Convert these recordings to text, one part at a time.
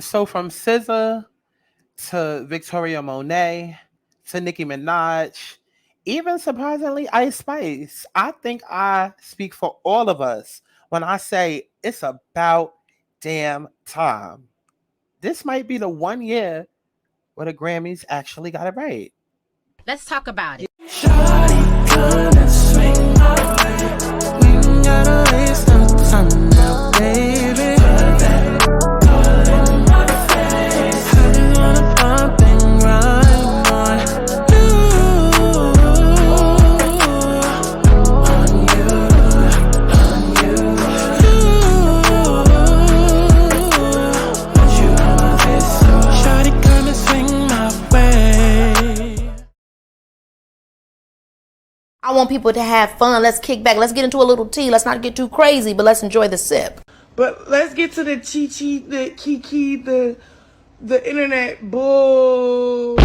So from SZA to Victoria Monet to Nicki Minaj, even surprisingly Ice Spice, I think I speak for all of us when I say it's about damn time. This might be the 1 year where the Grammys actually got it right. Let's talk about it. Shawty, come and swing my way. We ain't gotta waste no time now, baby. Put that all in my face. I just wanna pump and grind on you, on you, want you on my face, so shawty, come and swing my way. I want people to have fun. Let's kick back. Let's get into a little tea. Let's not get too crazy, but let's enjoy the sip. But let's get to the chi-chi, the kiki, the internet bull.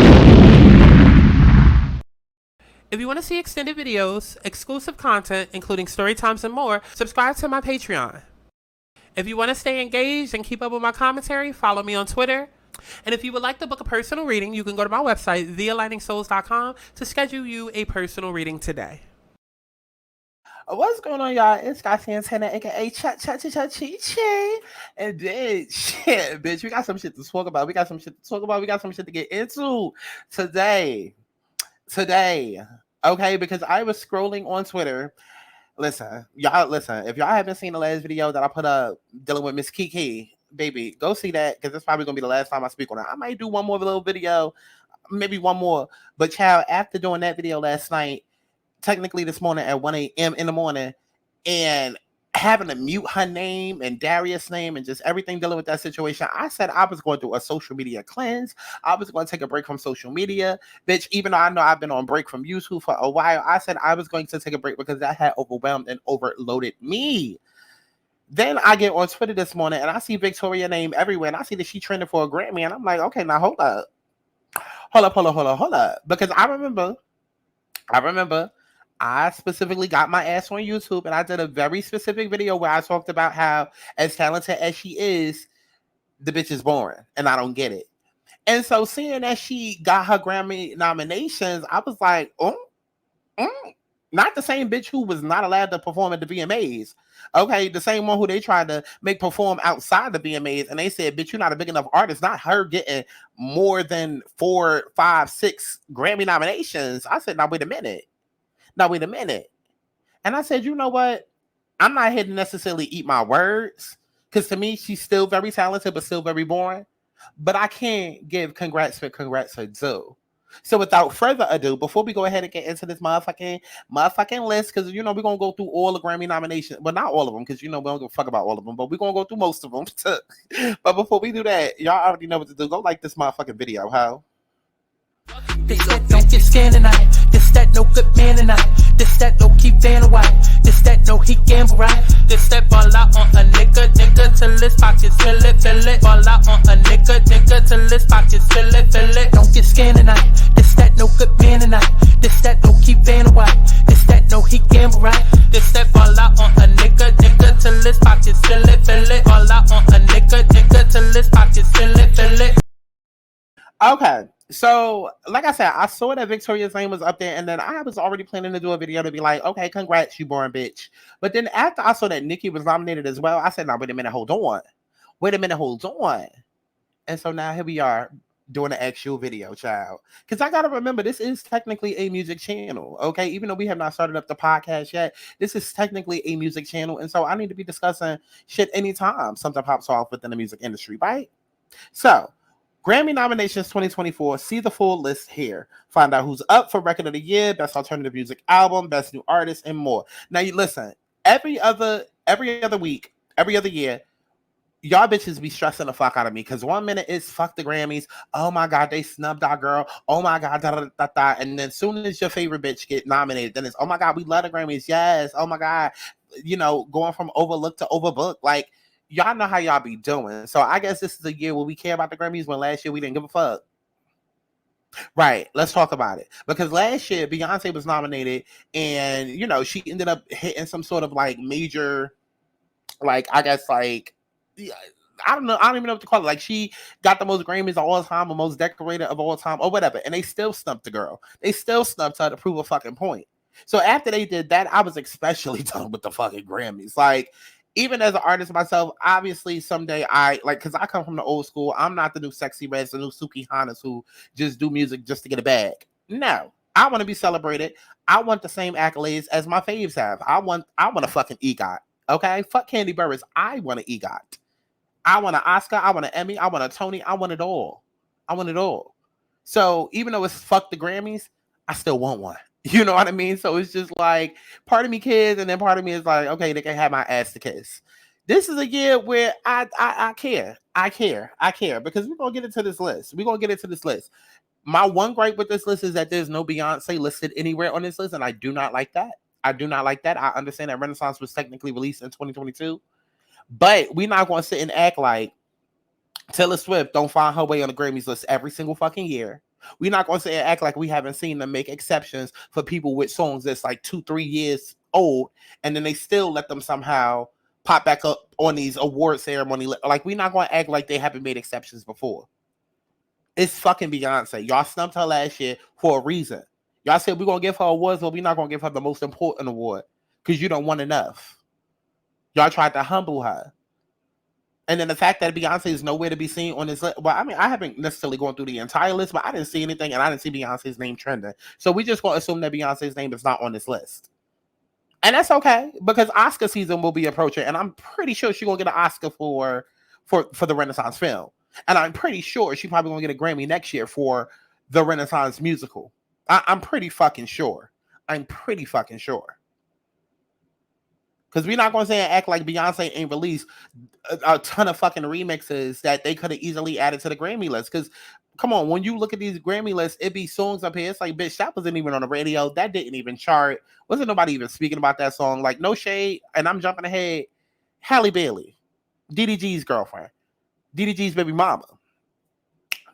If you want to see extended videos, exclusive content, including story times and more, subscribe to my Patreon. If you want to stay engaged and keep up with my commentary, follow me on Twitter. And if you would like to book a personal reading, you can go to my website, thealigningsouls.com, to schedule you a personal reading today. What's going on, y'all? It's Santana, aka Chat Chat Chat Chat Chi Chi. And then, shit, bitch, we got some shit to talk about. We got some shit to get into today. Okay, because I was scrolling on Twitter. Listen, if y'all haven't seen the last video that I put up dealing with Miss Kiki, baby, go see that, because it's probably gonna be the last time I speak on it. I might do one more little video, maybe one more. But child, after doing that video last night, technically this morning at 1 a.m. in the morning, and having to mute her name and Darius' name and just everything dealing with that situation, I said I was going to do a social media cleanse. I was going to take a break from social media. Bitch, even though I know I've been on break from YouTube for a while, I said I was going to take a break because that had overwhelmed and overloaded me. Then I get on Twitter this morning and I see Victoria name everywhere, and I see that she trending for a Grammy, and I'm like, okay, now hold up. Because I remember I specifically got my ass on YouTube and I did a very specific video where I talked about how, as talented as she is, the bitch is boring and I don't get it. And so seeing that she got her Grammy nominations, I was like, not the same bitch who was not allowed to perform at the VMAs. Okay, the same one who they tried to make perform outside the VMAs, and they said, bitch, you're not a big enough artist. Not her getting more than 4, 5, 6 Grammy nominations. I said, now wait a minute. And I said, you know what? I'm not here to necessarily eat my words, because to me, she's still very talented, but still very boring. But I can't give congrats for congrats are due. So without further ado, before we go ahead and get into this motherfucking list, because we're gonna go through all the Grammy nominations, but not all of them, because we don't give a fuck about all of them, but we're gonna go through most of them. But before we do that, y'all already know what to do. Go like this motherfucking video, how? This that don't get scanned tonight. This that no good man tonight. This that no keep Vanna White. This that no he gamble right. This that ball out on a nigga till his pockets fill it. Ball out on a nigga till his pockets fill it. Don't get scanned tonight. This that no good man tonight. This that no keep Vanna White. This that no he gamble right. This that ball out on a nigga till his pockets fill it. Ball out on a nigga till his pockets fill it. Okay. So, like I said, I saw that Victoria's name was up there, and then I was already planning to do a video to be like, okay, congrats, you boring bitch. But then after I saw that Nicki was nominated as well, I said, now, wait a minute, hold on. And so now here we are doing an actual video, child. Because I got to remember, this is technically a music channel, okay? Even though we have not started up the podcast yet, this is technically a music channel. And so I need to be discussing shit anytime something pops off within the music industry, right? So, Grammy nominations 2024. See the full list here. Find out who's up for Record of the Year, Best Alternative Music Album, Best New Artist, and more. Now, you listen. Every other week, every other year, y'all bitches be stressing the fuck out of me, because 1 minute it's fuck the Grammys. Oh my god, they snubbed our girl. Oh my god, da da da da. And then soon as your favorite bitch get nominated, then it's, oh my god, we love the Grammys. Yes. Oh my god, going from overlooked to overbooked. Like, y'all know how y'all be doing. So I guess this is a year where we care about the Grammys, when last year we didn't give a fuck. Right, let's talk about it. Because last year Beyonce was nominated, and she ended up hitting some sort of like major, like, I guess, like, I don't know. I don't even know what to call it. Like she got the most Grammys of all time, or most decorated of all time, or whatever. And they still snubbed the girl. They still snubbed her to prove a fucking point. So after they did that, I was especially done with the fucking Grammys. Like, even as an artist myself, obviously someday I like, because I come from the old school. I'm not the new Sexy Reds, the new Suki Hanas who just do music just to get a bag. No, I want to be celebrated. I want the same accolades as my faves have. I want a fucking EGOT. Okay, fuck Candy Burris. I want an EGOT. I want an Oscar. I want an Emmy. I want a Tony. I want it all. I want it all. So even though it's fuck the Grammys, I still want one. You know what I mean? So it's just like part of me cares, and then part of me is like, okay, they can have my ass to kiss. This is a year where I care. I care because we're gonna get into this list. My one gripe with this list is that there's no Beyonce listed anywhere on this list, and I do not like that. I understand that Renaissance was technically released in 2022, but we're not gonna sit and act like Taylor Swift don't find her way on the Grammys list every single fucking year. We're not going to say act like we haven't seen them make exceptions for people with songs that's like 2-3 years old, and then they still let them somehow pop back up on these award ceremony. Like, we're not going to act like they haven't made exceptions before. It's fucking Beyonce. Y'all snubbed her last year for a reason. Y'all said we're going to give her awards, but we're not going to give her the most important award because you don't want enough. Y'all tried to humble her. And then the fact that Beyonce is nowhere to be seen on this list. Well, I mean, I haven't necessarily gone through the entire list, but I didn't see anything, and I didn't see Beyonce's name trending. So we just going to assume that Beyonce's name is not on this list. And that's okay, because Oscar season will be approaching, and I'm pretty sure she's going to get an Oscar for the Renaissance film. And I'm pretty sure she's probably going to get a Grammy next year for the Renaissance musical. I'm pretty fucking sure. Because we're not going to say and act like Beyonce ain't released a ton of fucking remixes that they could have easily added to the Grammy list. Because, come on, when you look at these Grammy lists, it be songs up here. It's like, bitch, that wasn't even on the radio. That didn't even chart. Wasn't nobody even speaking about that song. Like, no shade. And I'm jumping ahead. Halle Bailey, DDG's girlfriend. DDG's baby mama.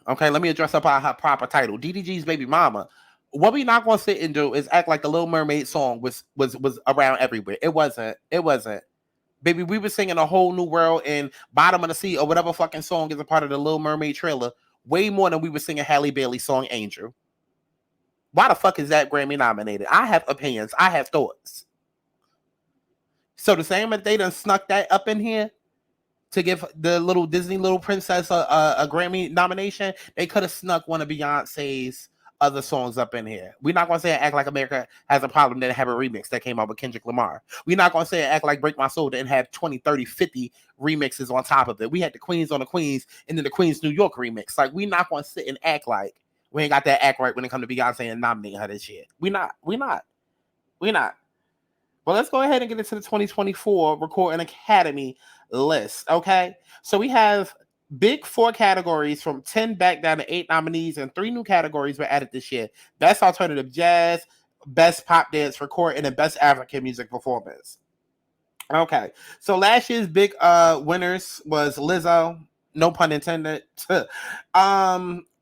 Okay, let me address her by her proper title. DDG's baby mama. What we not going to sit and do is act like the Little Mermaid song was around everywhere. It wasn't. Baby, we were singing A Whole New World and Bottom of the Sea or whatever fucking song is a part of the Little Mermaid trailer way more than we were singing Halle Bailey's song Angel. Why the fuck is that Grammy nominated? I have opinions. I have thoughts. So the same as they done snuck that up in here to give the little Disney little princess a Grammy nomination, they could have snuck one of Beyonce's other songs up in here. We're not going to say and act like America has a problem that have a remix that came out with Kendrick Lamar. We're not going to say and act like Break My Soul didn't have 20, 30, 50 remixes on top of it. We had the Queens on the Queens and then the Queens New York remix. Like, we're not going to sit and act like we ain't got that act right when it comes to Beyonce and nominating her this year. We're not. Well, let's go ahead and get into the 2024 Recording Academy list, okay? So we have big 4 categories from 10 back down to 8 nominees, and 3 new categories were added this year. Best Alternative Jazz, Best Pop Dance Record, and the Best African Music Performance. Okay, so last year's big winners was Lizzo, no pun intended.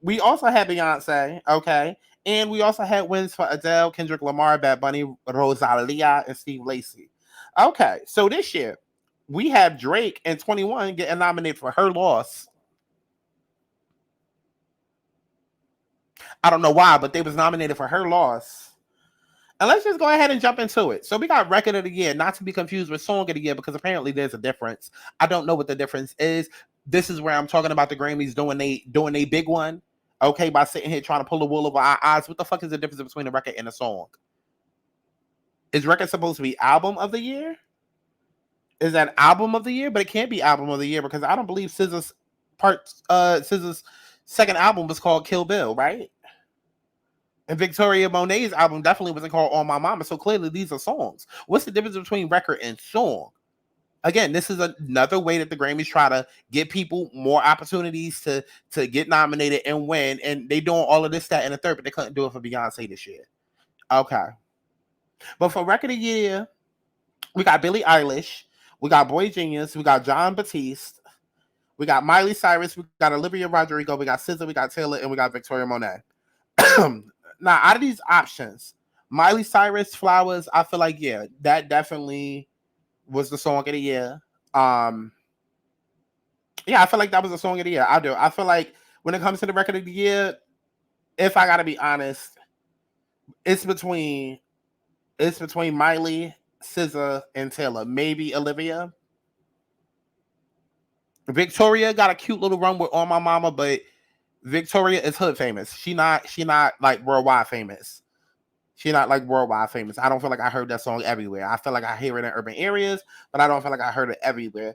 We also had Beyonce, okay? And we also had wins for Adele, Kendrick Lamar, Bad Bunny, Rosalia, and Steve Lacy. Okay, so this year, we have Drake and 21 getting nominated for Her Loss. I don't know why, but they was nominated for Her Loss. And let's just go ahead and jump into it. So we got Record of the Year, not to be confused with Song of the Year, because apparently there's a difference. I don't know what the difference is. This is where I'm talking about the Grammys doing a big one. Okay, by sitting here trying to pull the wool over our eyes. What the fuck is the difference between a record and a song? Is record supposed to be album of the year? Is that album of the year? But it can't be album of the year because I don't believe SZA's second album was called Kill Bill, right? And Victoria Monet's album definitely wasn't called On My Mama. So clearly these are songs. What's the difference between record and song? Again, this is another way that the Grammys try to give people more opportunities to get nominated and win. And they doing all of this, that, and the third, but they couldn't do it for Beyonce this year. Okay. But for Record of the Year, we got Billie Eilish, we got Boy Genius, we got John Batiste, we got Miley Cyrus, we got Olivia Rodrigo, we got SZA, we got Taylor, and we got Victoria Monet. Now, out of these options, Miley Cyrus, Flowers, I feel like, yeah, that definitely was the song of the year. Yeah, I feel like that was a song of the year. I do. I feel like when it comes to the record of the year, if I gotta be honest, it's between Miley, SZA, and Taylor. Maybe Olivia. Victoria got a cute little run with On My Mama, but Victoria is hood famous. She not like worldwide famous. She not like worldwide famous. I don't feel like I heard that song everywhere. I feel like I hear it in urban areas, but I don't feel like I heard it everywhere.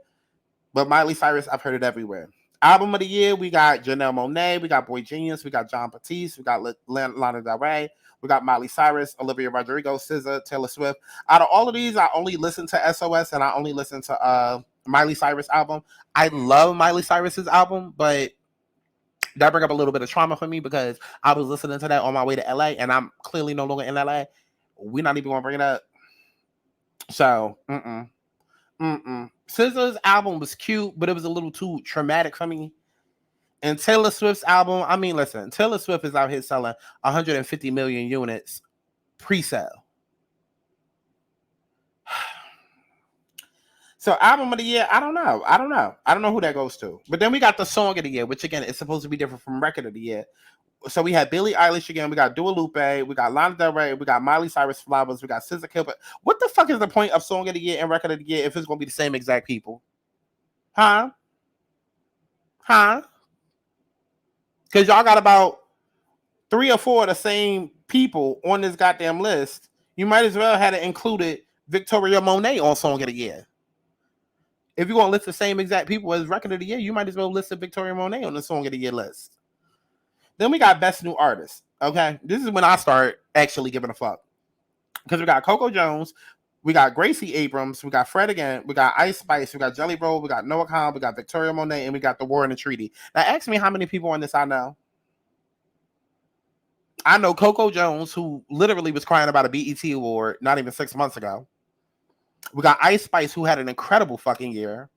But Miley Cyrus, I've heard it everywhere. Album of the year, we got Janelle Monáe, we got Boy Genius, we got John Batiste, we got Lana Del Rey, we got Miley Cyrus, Olivia Rodrigo, SZA, Taylor Swift. Out of all of these, I only listen to SOS and I only listen to Miley Cyrus album. I love Miley Cyrus's album, but that bring up a little bit of trauma for me because I was listening to that on my way to LA and I'm clearly no longer in LA. We're not even gonna bring it up. So, SZA's album was cute, but it was a little too traumatic for me. And Taylor Swift's album, I mean, listen, Taylor Swift is out here selling 150 million units pre-sale. So album of the year, I don't know who that goes to. But then we got the song of the year, which again is supposed to be different from record of the year. So we had Billie Eilish again, we got Dua Lipa, we got Lana Del Rey, we got Miley Cyrus Flowers, we got SZA Kilbert. What the fuck is the point of song of the year and record of the year if it's gonna be the same exact people? Huh? Because y'all got about 3 or 4 of the same people on this goddamn list. You might as well have included Victoria Monet on song of the year. If you're gonna list the same exact people as record of the year, you might as well list Victoria Monet on the song of the year list. Then we got best new artist. Okay, this is when I start actually giving a fuck because we got Coco Jones, we got Gracie Abrams, we got Fred again, we got Ice Spice, we got Jelly Roll, we got Noah Khan, we got Victoria Monet, and we got The War and the Treaty. Now, ask me how many people on this I know. I know Coco Jones, who literally was crying about a BET award not even 6 months ago. We got Ice Spice, who had an incredible fucking year.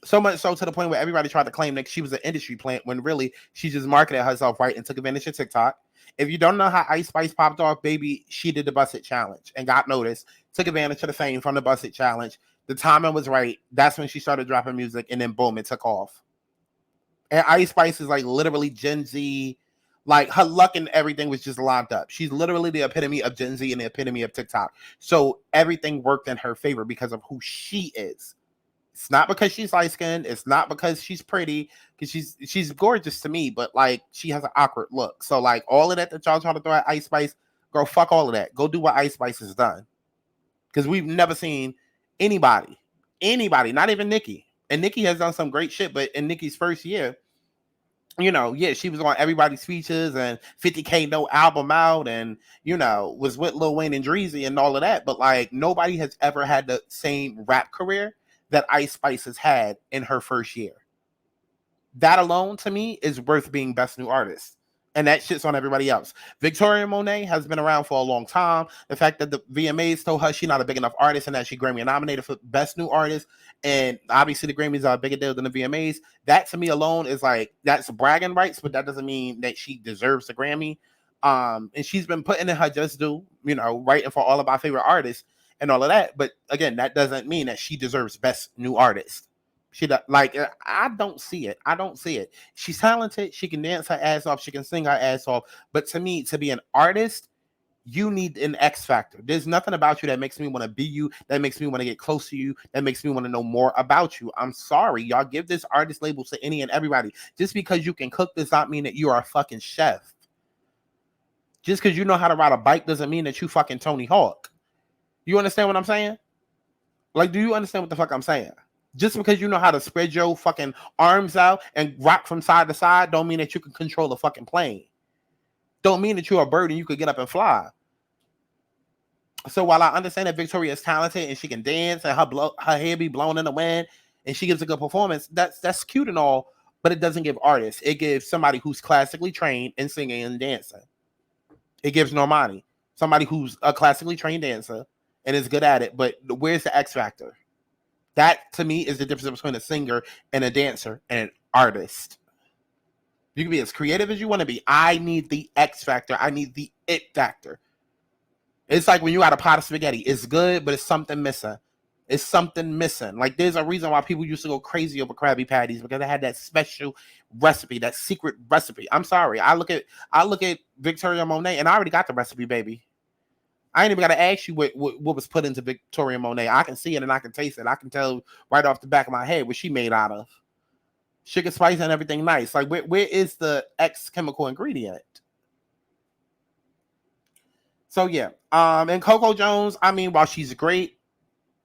So much so to the point where everybody tried to claim that she was an industry plant when really she just marketed herself right and took advantage of TikTok. If you don't know how Ice Spice popped off, baby, she did the Bust It Challenge and got noticed, took advantage of the fame from the Bust It Challenge. The timing was right. That's when she started dropping music and then boom, it took off. And Ice Spice is like literally Gen Z. Like her luck and everything was just lined up. She's literally the epitome of Gen Z and the epitome of TikTok. So everything worked in her favor because of who she is. It's not because she's light skinned. It's not because she's pretty. Because she's gorgeous to me, but like she has an awkward look. So like all of that y'all trying to throw at Ice Spice, girl, fuck all of that. Go do what Ice Spice has done. Because we've never seen anybody, not even Nicki. And Nicki has done some great shit, but in Nicki's first year, you know, yeah, she was on everybody's features and 50K no album out and, you know, was with Lil Wayne and Dreezy and all of that. But like nobody has ever had the same rap career that Ice Spice has had in her first year. That alone to me is worth being best new artist. And that shit's on everybody else. Victoria Monet has been around for a long time. The fact that the VMAs told her she's not a big enough artist and that she Grammy nominated for best new artist. And obviously the Grammys are a bigger deal than the VMAs. That to me alone is like, that's bragging rights, but that doesn't mean that she deserves the Grammy. And she's been putting in her just due, you know, writing for all of our favorite artists and all of that. But again, that doesn't mean that she deserves best new artist. She like, I don't see it. She's talented. She can dance her ass off. She can sing her ass off. But to me, to be an artist, you need an X factor. There's nothing about you that makes me want to be you, that makes me want to get close to you, that makes me want to know more about you. I'm sorry. Y'all give this artist label to any and everybody. Just because you can cook does not mean that you are a fucking chef. Just because you know how to ride a bike doesn't mean that you fucking Tony Hawk. You understand what I'm saying? Like, do you understand what the fuck I'm saying? Just because you know how to spread your fucking arms out and rock from side to side don't mean that you can control a fucking plane. Don't mean that you're a bird and you could get up and fly. So while I understand that Victoria is talented and she can dance and her hair be blown in the wind and she gives a good performance, that's cute and all, but it doesn't give artists. It gives somebody who's classically trained in singing and dancing. It gives Normani, somebody who's a classically trained dancer and is good at it, but where's the X factor? That to me is the difference between a singer and a dancer and an artist. You can be as creative as you want to be. I need the X factor. I need the it factor. It's like when you got a pot of spaghetti. It's good, but it's something missing. It's something missing. Like there's a reason why people used to go crazy over Krabby Patties because they had that special recipe, that secret recipe. I'm sorry. I look at Victoria Monet and I already got the recipe, baby. I ain't even got to ask you what was put into Victoria Monet. I can see it and I can taste it. I can tell right off the back of my head what she made out of. Sugar, spice, and everything nice. Like where is the X chemical ingredient? So yeah. And Coco Jones, I mean, while she's great,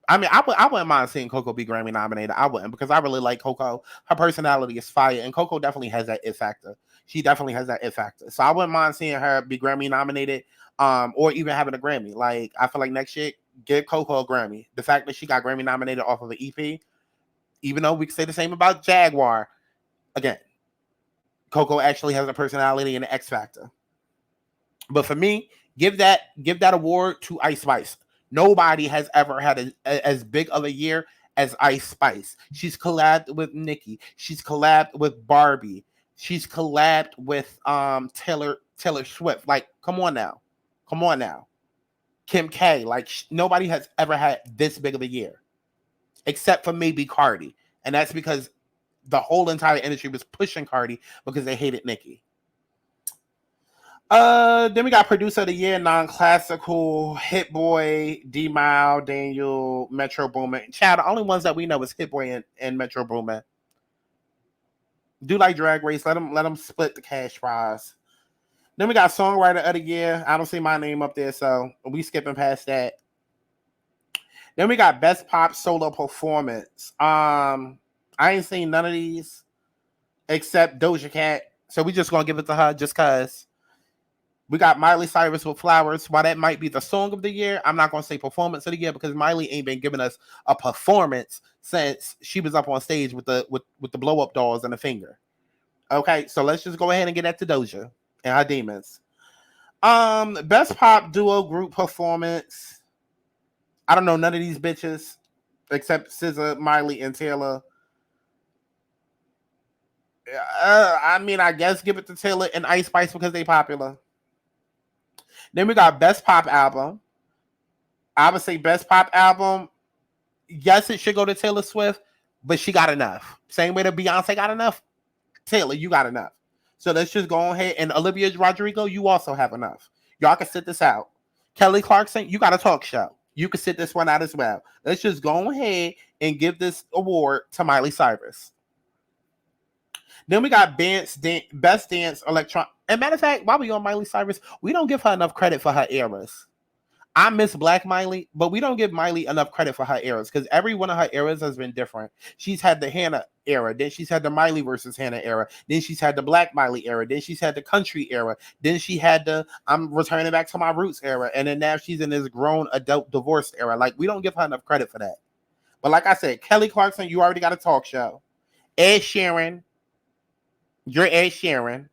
I mean, I wouldn't mind seeing Coco be Grammy nominated. I wouldn't because I really like Coco. Her personality is fire, and Coco definitely has that it factor. She definitely has that it factor. So I wouldn't mind seeing her be Grammy nominated, or even having a Grammy. Like I feel like next year, give Coco a Grammy. The fact that she got Grammy nominated off of an EP, even though we can say the same about Jaguar, again, Coco actually has a personality and an X factor. But for me, give that award to Ice Spice. Nobody has ever had as big of a year as Ice Spice. She's collabed with Nicki. She's collabed with Barbie. She's collabed with Taylor Swift. Like, come on now. Kim K. Like, nobody has ever had this big of a year. Except for maybe Cardi. And that's because the whole entire industry was pushing Cardi because they hated Nicki. Then we got Producer of the Year, Non-Classical, Hit Boy, D-Mile, Daniel, Metro Boomin. Child, the only ones that we know is Hit Boy and Metro Boomin. Do like Drag Race. Let them split the cash prize. Then we got Songwriter of the Year. I don't see my name up there, so we skipping past that. Then we got Best Pop Solo Performance. I ain't seen none of these except Doja Cat, so we just gonna give it to her just cause. We got Miley Cyrus with Flowers. While that might be the song of the year, I'm not going to say performance of the year because Miley ain't been giving us a performance since she was up on stage with the blow up dolls and a finger. Okay, so let's just go ahead and get that to Doja and her demons. Best pop duo group performance. I don't know none of these bitches except SZA, Miley, and Taylor. I mean, I guess give it to Taylor and Ice Spice because they popular. Then we got Best Pop Album. I would say Best Pop Album. Yes, it should go to Taylor Swift, but she got enough. Same way that Beyonce got enough. Taylor, you got enough. So let's just go ahead. And Olivia Rodrigo, you also have enough. Y'all can sit this out. Kelly Clarkson, you got a talk show. You can sit this one out as well. Let's just go ahead and give this award to Miley Cyrus. Then we got Best Dance Electronic. And matter of fact, while we on Miley Cyrus, we don't give her enough credit for her eras. I miss Black Miley, but we don't give Miley enough credit for her eras because every one of her eras has been different. She's had the Hannah era, then she's had the Miley versus Hannah era, then she's had the Black Miley era, then she's had the country era, then she had the I'm returning back to my roots era, and then now she's in this grown adult divorce era. Like, we don't give her enough credit for that. But like I said, Kelly Clarkson, you already got a talk show. Ed Sheeran, you're Ed Sheeran.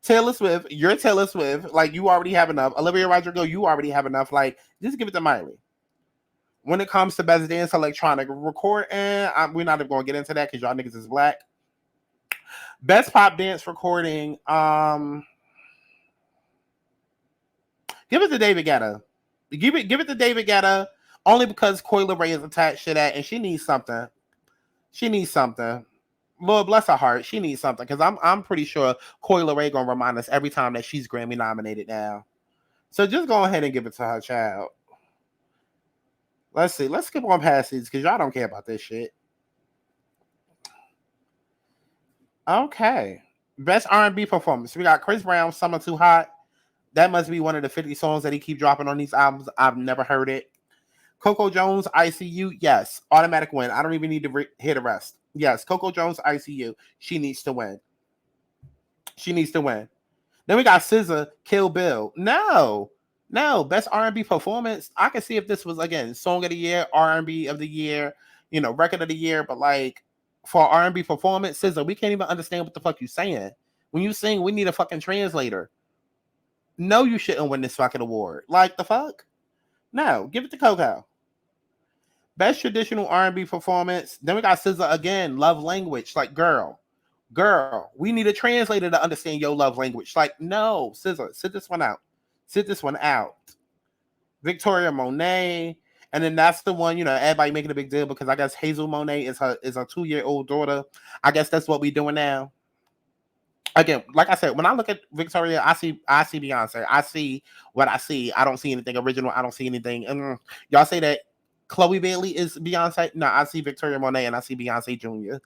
Taylor Swift, you're Taylor Swift. Like, you already have enough. Olivia Rodrigo, you already have enough. Like, just give it to Miley. When it comes to Best Dance Electronic Recording, we're not even going to get into that because y'all niggas is black. Best Pop Dance Recording, give it to David Guetta. Give it to David Guetta only because Coi Leray is attached to that and she needs something. Lord bless her heart. She needs something because I'm pretty sure Coi Leray gonna remind us every time that she's Grammy nominated now. So just go ahead and give it to her, child. Let's see. Let's skip on past these because y'all don't care about this shit. Okay. Best R&B performance. We got Chris Brown, Summer Too Hot. That must be one of the 50 songs that he keep dropping on these albums. I've never heard it. Coco Jones, ICU. Yes. Automatic win. I don't even need to hear the rest. Yes, Coco Jones, ICU. She needs to win. Then we got SZA, Kill Bill. No. Best R&B performance. I can see if this was, again, Song of the Year, R&B of the Year, Record of the Year. But, like, for R&B performance, SZA, we can't even understand what the fuck you saying. When you sing, we need a fucking translator. No, you shouldn't win this fucking award. Like, the fuck? No, give it to Coco. Best traditional R&B performance. Then we got SZA again. Love language. Like, girl, we need a translator to understand your love language. Like, no, SZA, sit this one out. Victoria Monet. And then that's the one, everybody making a big deal because I guess Hazel Monet is her 2-year-old daughter. I guess that's what we doing now. Again, like I said, when I look at Victoria, I see Beyonce. I see what I see. I don't see anything original. I don't see anything. Y'all say that Chloe Bailey is Beyonce. No, I see Victoria Monet and I see Beyonce Jr.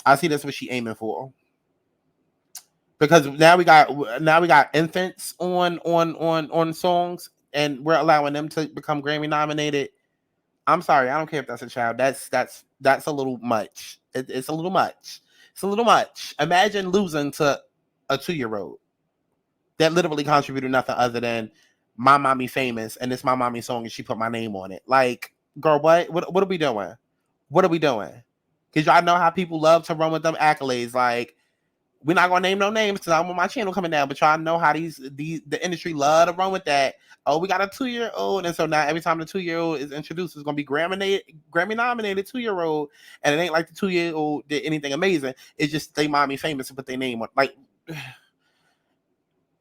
I see that's what she aiming for. Because now we got infants on songs, and we're allowing them to become Grammy nominated. I'm sorry, I don't care if that's a child. That's a little much. It's a little much. It's a little much. Imagine losing to a 2-year-old that literally contributed nothing other than My Mommy Famous, and it's My Mommy song, and she put my name on it. Like, girl, what are we doing? What are we doing? Because y'all know how people love to run with them accolades. Like, we're not gonna name no names because I want my channel coming down, but y'all know how the industry love to run with that. Oh, we got a 2-year-old, and so now every time the 2-year-old is introduced, it's gonna be Grammy nominated 2-year-old, and it ain't like the 2-year-old did anything amazing. It's just they Mommy Famous and put their name on. Like,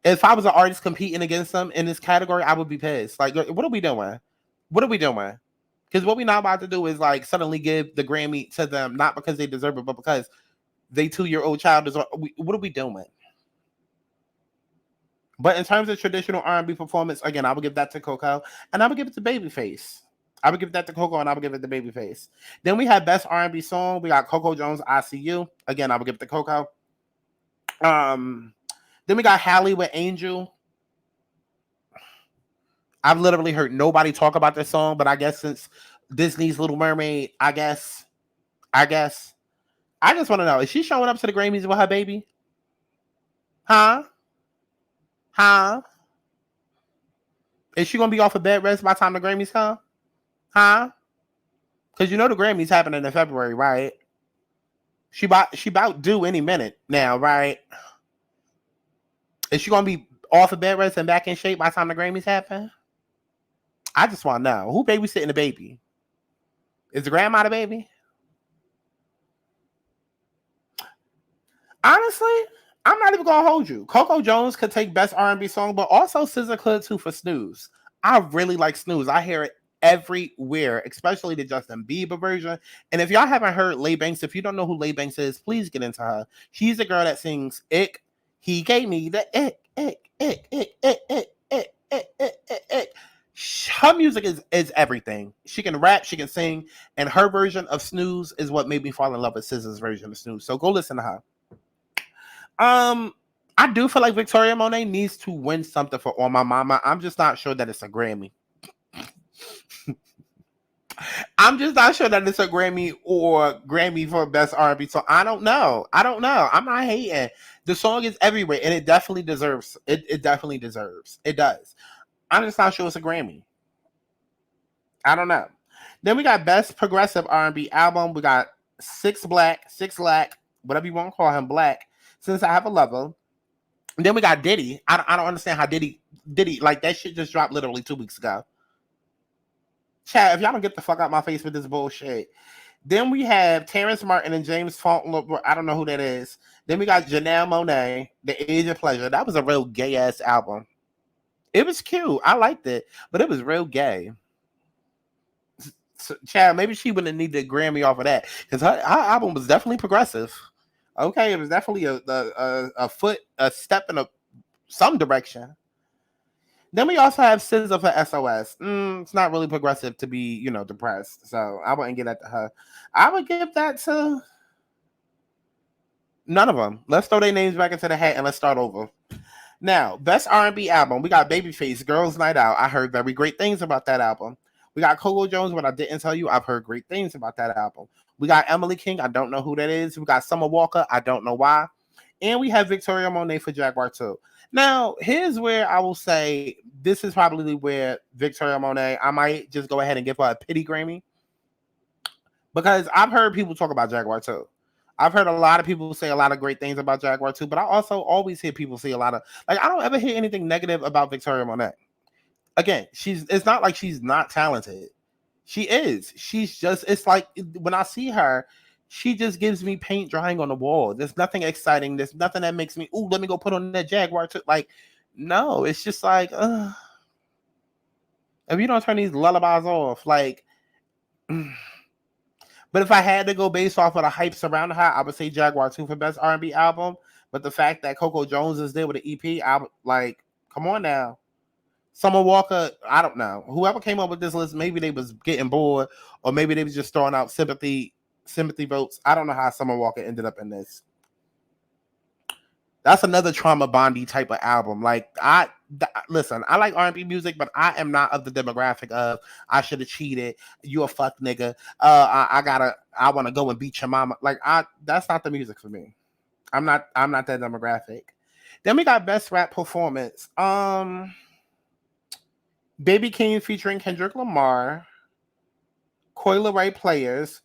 if I was an artist competing against them in this category, I would be pissed. Like, what are we doing? What are we doing? Because what we're not about to do is like suddenly give the Grammy to them, not because they deserve it, but because they 2-year-old child is. What are we doing? But in terms of traditional R&B performance, again, I would give that to Coco, and I would give it to Babyface. I would give that to Coco, and I would give it to Babyface. Then we have Best R&B Song. We got Coco Jones, I See You. Again, I would give it to Coco. Then we got Halle with Angel. I've literally heard nobody talk about this song, but I guess since Disney's Little Mermaid, I just want to know, is she showing up to the Grammys with her baby? Huh? Is she going to be off of bed rest by the time the Grammys come? Huh? Because the Grammys happening in February, right? She about due any minute now, right? Is she going to be off of bed rest and back in shape by the time the Grammys happen? I just want to know. Who babysitting the baby? Is the grandma the baby? Honestly, I'm not even gonna hold you. Coco Jones could take Best R&B Song, but also SZA could too for Snooze. I really like Snooze. I hear it everywhere, especially the Justin Bieber version. And if y'all haven't heard Lay Banks, if you don't know who Lay Banks is, please get into her. She's the girl that sings "Ick." He gave me the ick, ick, ick, ick, ick, ick, ick, ick, ick, ick, ick. Her music is everything. She can rap, she can sing, and her version of Snooze is what made me fall in love with SZA's version of Snooze. So go listen to her. I do feel like Victoria Monet needs to win something for On My Mama. I'm just not sure that it's a Grammy. I'm just not sure that it's a Grammy or Grammy for Best R&B. So I don't know. I'm not hating. The song is everywhere, and it definitely deserves. It definitely deserves. It does. I'm just not sure it's a Grammy. I don't know. Then we got Best Progressive R&B Album. We got Six Black, whatever you want to call him, Black. Since I Have a Lover. And then we got Diddy. I don't understand how Diddy, like that shit just dropped literally 2 weeks ago. Chat, if y'all don't get the fuck out my face with this bullshit. Then we have Terrence Martin and James Fontaine. I don't know who that is. Then we got Janelle Monáe, The Age of Pleasure. That was a real gay ass album. It was cute. I liked it, but it was real gay. So, Chad, maybe she wouldn't need the Grammy off of that because her album was definitely progressive. Okay, it was definitely a step in some direction. Then we also have SZA for SOS. It's not really progressive to be, depressed. So I wouldn't give that to her. I would give that to none of them. Let's throw their names back into the hat and let's start over. Now, Best R&B Album. We got Babyface, Girls Night Out. I heard very great things about that album. We got Coco Jones, what I didn't tell you. I've heard great things about that album. We got Emily King. I don't know who that is. We got Summer Walker. I don't know why. And we have Victoria Monet for Jaguar 2. Now, here's where I will say this is probably where Victoria Monet, I might just go ahead and give her a pity Grammy. Because I've heard people talk about Jaguar 2. I've heard a lot of people say a lot of great things about Jaguar 2, but I also always hear people say a lot of, like, I don't ever hear anything negative about Victoria Monet. Again, it's not like she's not talented. She is. She's just, it's like when I see her, she just gives me paint drying on the wall. There's nothing exciting. There's nothing that makes me, let me go put on that Jaguar too. Like, no, it's just like, If you don't turn these lullabies off, like. But if I had to go based off of the hype surrounding her, I would say Jaguar 2 for best R&B album. But the fact that Coco Jones is there with the EP, I would like, come on now. Summer Walker, I don't know. Whoever came up with this list, maybe they was getting bored, or maybe they was just throwing out sympathy votes. I don't know how Summer Walker ended up in this. That's another Trauma Bondi type of album. Like, listen, I like R&B music, but I am not of the demographic of I should have cheated. You a fuck nigga. I want to go and beat your mama. Like, that's not the music for me. I'm not that demographic. Then we got best rap performance. Baby King featuring Kendrick Lamar, Coi Leray Players,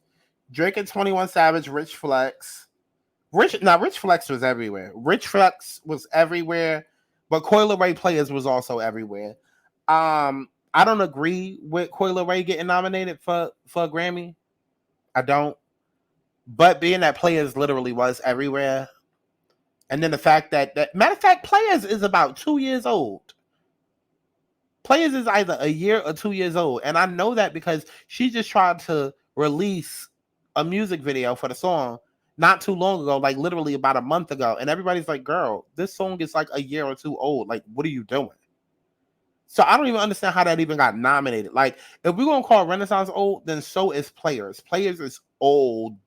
Drake and 21 Savage, Rich Flex. Rich Flex was everywhere. Rich Flex was everywhere, but Coi Leray Players was also everywhere. I don't agree with Coi Leray getting nominated for a Grammy. I don't. But being that Players literally was everywhere, and then the fact that matter of fact, Players is about 2 years old. Players is either a year or 2 years old, and I know that because she just tried to release a music video for the song not too long ago, like literally about a month ago, and everybody's like, girl, this song is like a year or two old. Like, what are you doing? So I don't even understand how that even got nominated. Like, if we're gonna call Renaissance old, then so is Players. Players is old.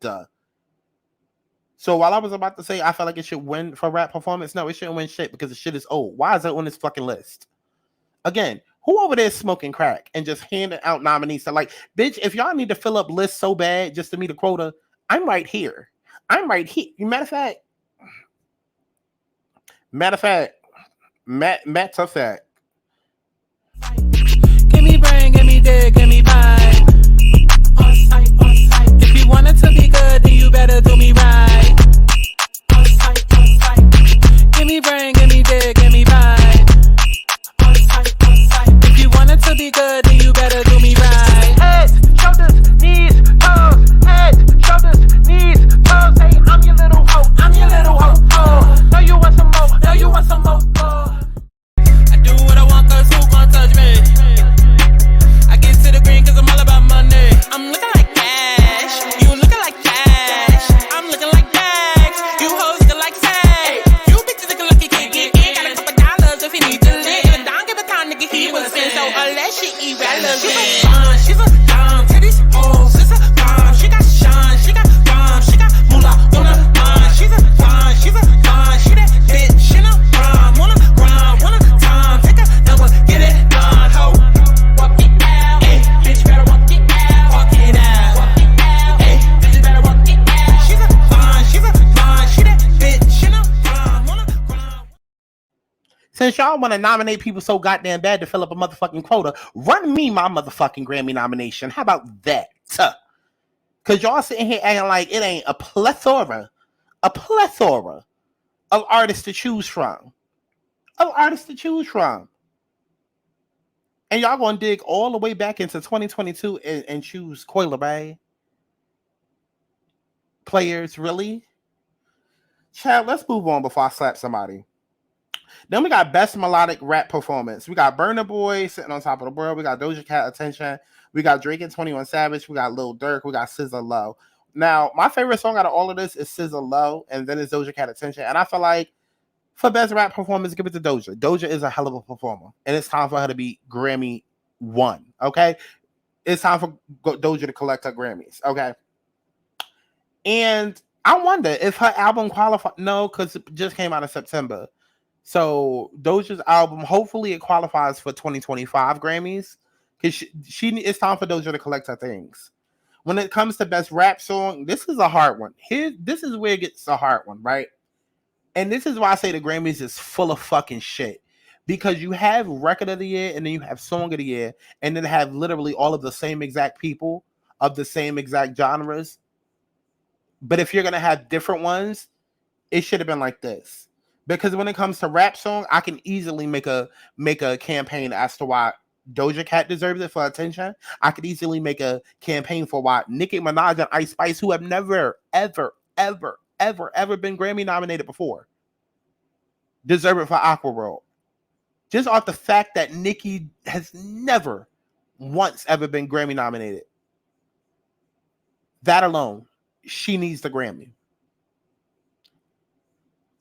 So while I was about to say I felt like it should win for rap performance, no, it shouldn't win shit because the shit is old. Why is it on this fucking list? Again, who over there is smoking crack and just handing out nominees to, like, bitch, if y'all need to fill up lists so bad just to meet a quota, I'm right here. Matter of fact, Give me brain, give me dick, give me vibe. On sight, on sight. If you want it to be good, then you better do me right. On sight, on sight. Give me brain, give me dick, give me vibe. On sight, on sight. If you want it to be good, then you better do me right. Head, shoulders, knees, toes. Head, shoulders, knees, toes. Hey, I'm your little hoe, I'm your little hoe. Oh, know you want some more, know you want some more. Oh. I do what I want, cause who gon' touch me? I get to the green cause I'm all about money. I'm looking like cash, you looking like cash. I'm looking like tax, you hoes looking like tax. You bitches looking like you can't get in. Got a couple dollars if you need to live. If I don't give a time, nigga, he will spend. So unless she irrelevant. She's a bomb, titties, hoes, it's a bomb. She got shine, she got bomb, she got moolah on her mind. She's a bomb, she that bitch in a bomb. Wanna grind, wanna time, take a number, get it done, ho. Walk it out, hey, bitch better walk it out, walk it out, walk it out, hey, bitch better walk it out. She's a bomb, she that bitch in a bomb. Wanna grind. Since y'all want to nominate people so goddamn bad to fill up a motherfucking quota, run me my motherfucking Grammy nomination. How about that? Because y'all sitting here acting like it ain't a plethora of artists to choose from. And y'all gonna dig all the way back into 2022 and choose Coi Leray Players, really? Child, let's move on before I slap somebody. Then we got best melodic rap performance. We got Burna Boy sitting on top of the world. We got Doja Cat Attention. We got Drake and 21 Savage. We got Lil Durk. We got SZA Low. Now, my favorite song out of all of this is SZA Low, and then it's Doja Cat Attention. And I feel like for best rap performance, give it to Doja. Doja is a hell of a performer, and it's time for her to be Grammy 1. Okay, it's time for Doja to collect her Grammys. Okay, and I wonder if her album qualified. No, because it just came out in September. So Doja's album, hopefully it qualifies for 2025 Grammys. Because it's time for Doja to collect her things. When it comes to best rap song, this is a hard one. This is where it gets a hard one, right? And this is why I say the Grammys is full of fucking shit. Because you have record of the year, and then you have song of the year, and then have literally all of the same exact people of the same exact genres. But if you're gonna have different ones, it should have been like this. Because when it comes to rap song, I can easily make a campaign as to why Doja Cat deserves it for Attention. I could easily make a campaign for why Nicki Minaj and Ice Spice, who have never, ever been Grammy nominated before, deserve it for Aqua World. Just off the fact that Nicki has never once ever been Grammy nominated. That alone, she needs the Grammy.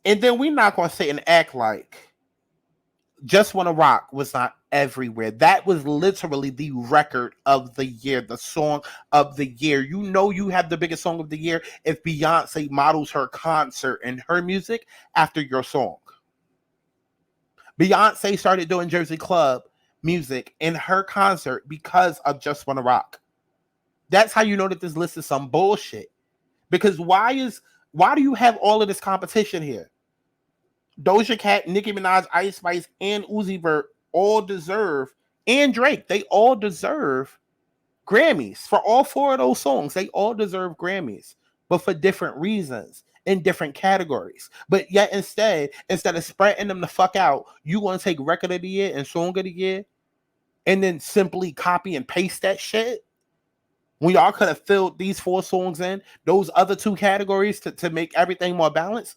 And then we're not going to sit and act like Just Wanna Rock was not everywhere. That was literally the record of the year, the song of the year. You know you have the biggest song of the year if Beyonce models her concert and her music after your song. Beyonce started doing Jersey Club music in her concert because of Just Wanna Rock. That's how you know that this list is some bullshit. Because why do you have all of this competition here? Doja Cat, Nicki Minaj, Ice Spice, and Uzi Vert all deserve, and Drake, they all deserve Grammys for all four of those songs. They all deserve Grammys, but for different reasons in different categories. But yet instead of spreading them the fuck out, you want to take Record of the Year and Song of the Year and then simply copy and paste that shit? When y'all could have filled these four songs in those other two categories to make everything more balanced.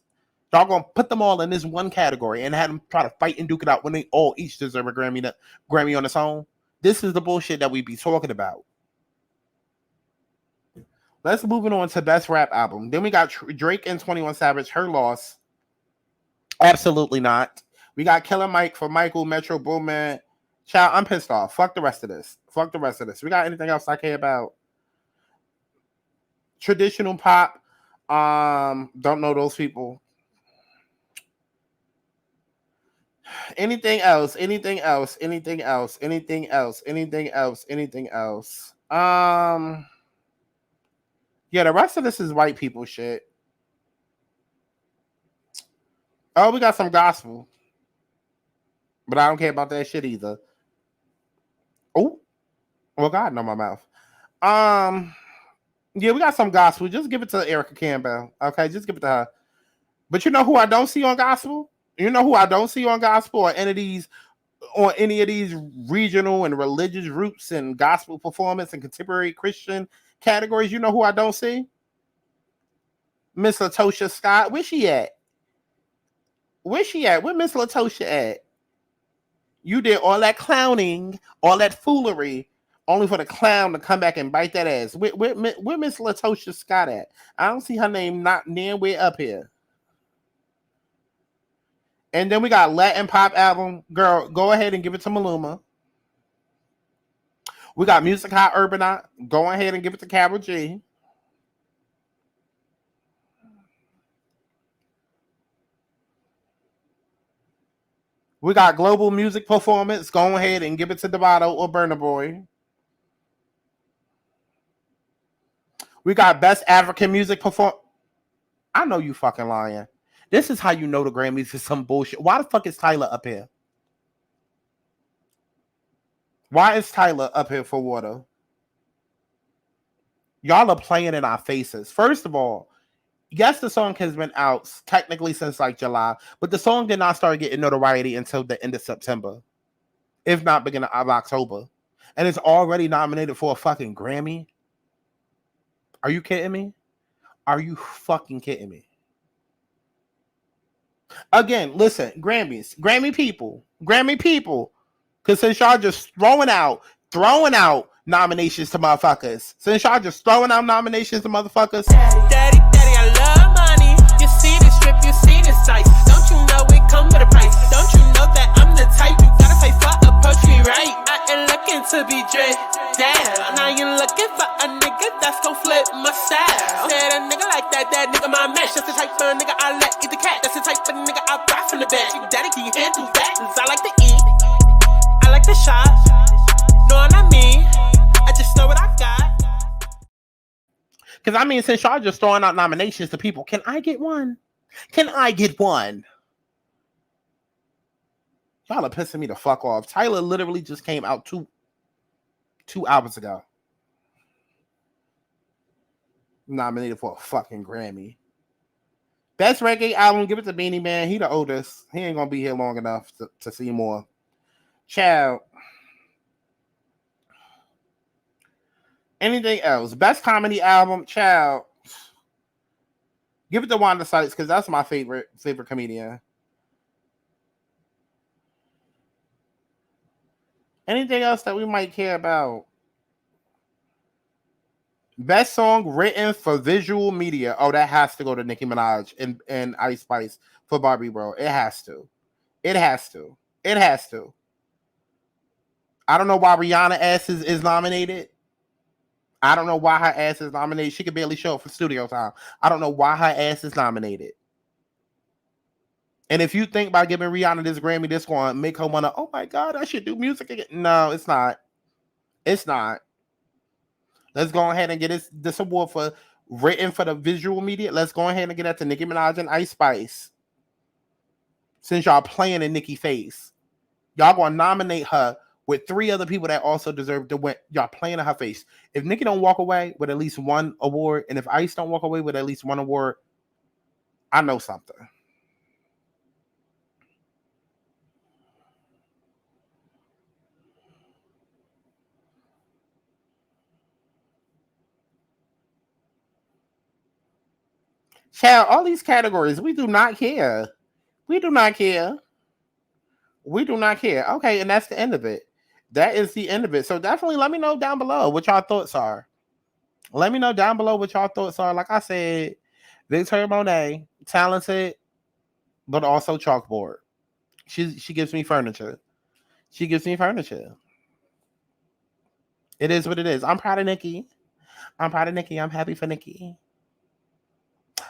Y'all gonna put them all in this one category and have them try to fight and duke it out when they all each deserve a Grammy on its own. This is the bullshit that we be talking about. Let's move on to Best Rap Album. Then we got Drake and 21 Savage, Her Loss. Absolutely not. We got Killer Mike for Michael, Metro Boomin. Child, I'm pissed off. Fuck the rest of this. We got anything else I care about? Traditional pop. Don't know those people. Anything else? Yeah, the rest of this is white people shit. Oh, we got some gospel. But I don't care about that shit either. Oh, well, God, no, my mouth. Yeah, we got some gospel. Just give it to Erica Campbell. Okay, just give it to her. But you know who I don't see on gospel? You know who I don't see on gospel or any of these regional and religious roots and gospel performance and contemporary Christian categories? You know who I don't see? Miss LaTosha Scott. Where's she at? Where Miss LaTosha at? You did all that clowning, all that foolery, only for the clown to come back and bite that ass. Where Miss LaTosha Scott at? I don't see her name not near way up here. And then we got Latin Pop Album. Girl, go ahead and give it to Maluma. We got Music Hot Urbanite. Go ahead and give it to Karol G. We got Global Music Performance. Go ahead and give it to Devato or Burna Boy. We got Best African Music Performance. I know you fucking lying. This is how you know the Grammys is some bullshit. Why the fuck is Tyler up here? Why is Tyler up here for Water? Y'all are playing in our faces. First of all, yes, the song has been out technically since like July, but the song did not start getting notoriety until the end of September, if not beginning of October. And it's already nominated for a fucking Grammy. Are you kidding me? Are you fucking kidding me? Again, listen, Grammy people. Because since y'all just throwing out nominations to motherfuckers. Daddy, I love money. You see this strip, you see this sight. Don't you know it come with a price? Don't you know that I'm the type you gotta pay for approach me right? I ain't looking to be dressed down. Now you looking for a nigga that's gon' flip my style. Said a nigga like that nigga my match. That's the type of nigga I let eat the cat. That's the type of nigga I buy from the back. Daddy, can you handle that? Cause I like to eat, I like to shop. Know what I mean? I just know what I got. Because I mean, since y'all just throwing out nominations to people, can I get one? Y'all are pissing me the fuck off. Tyler literally just came out two hours ago. Nominated for a fucking Grammy. Best reggae album, give it to Beanie Man. He the oldest. He ain't gonna be here long enough to see more. Child. Anything else? Best comedy album, child. Give it to Wanda Sykes because that's my favorite comedian. Anything else that we might care about? Best song written for visual media. Oh, that has to go to Nicki Minaj and Ice Spice for Barbie World. It has to. It has to. It has to. I don't know why Rihanna ass is nominated. I don't know why her ass is nominated. She could barely show up for studio time. I don't know why her ass is nominated. And if you think by giving Rihanna this Grammy, this going to make her want to, oh my God, I should do music again. No, it's not. It's not. Let's go ahead and get this award for written for the visual media. Let's go ahead and get that to Nicki Minaj and Ice Spice. Since y'all playing in Nicki face, y'all going to nominate her with 3 other people that also deserve to win. Y'all playing in her face. If Nicki don't walk away with at least 1 award, and if Ice don't walk away with at least 1 award, I know something. Child, all these categories, we do not care. We do not care. We do not care. Okay, and that's the end of it. That is the end of it. So definitely let me know down below what y'all thoughts are. Let me know down below what y'all thoughts are. Like I said, Victoria Monet, talented, but also chalkboard. She gives me furniture. She gives me furniture. It is what it is. I'm proud of Nicki. I'm proud of Nicki. I'm happy for Nicki.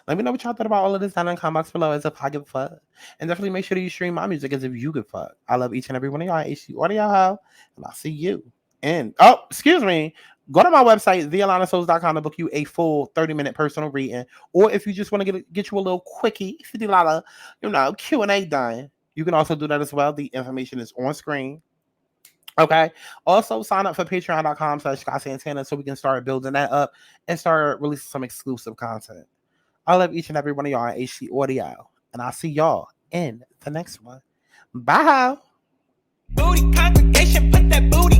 Let me know what y'all thought about all of this down in the comment box below as if I give a fuck. And definitely make sure that you stream my music as if you give a fuck. I love each and every one of y'all. HC Audio Ho. And I'll see you. And excuse me. Go to my website, thealanasouls.com, to book you a full 30-minute personal reading. Or if you just want to get you a little quickie, $50, Q&A done, you can also do that as well. The information is on screen. Okay. Also, sign up for patreon.com/SkySantana so we can start building that up and start releasing some exclusive content. I love each and every one of y'all at HC Audio. And I'll see y'all in the next one. Bye. Booty congregation, put that booty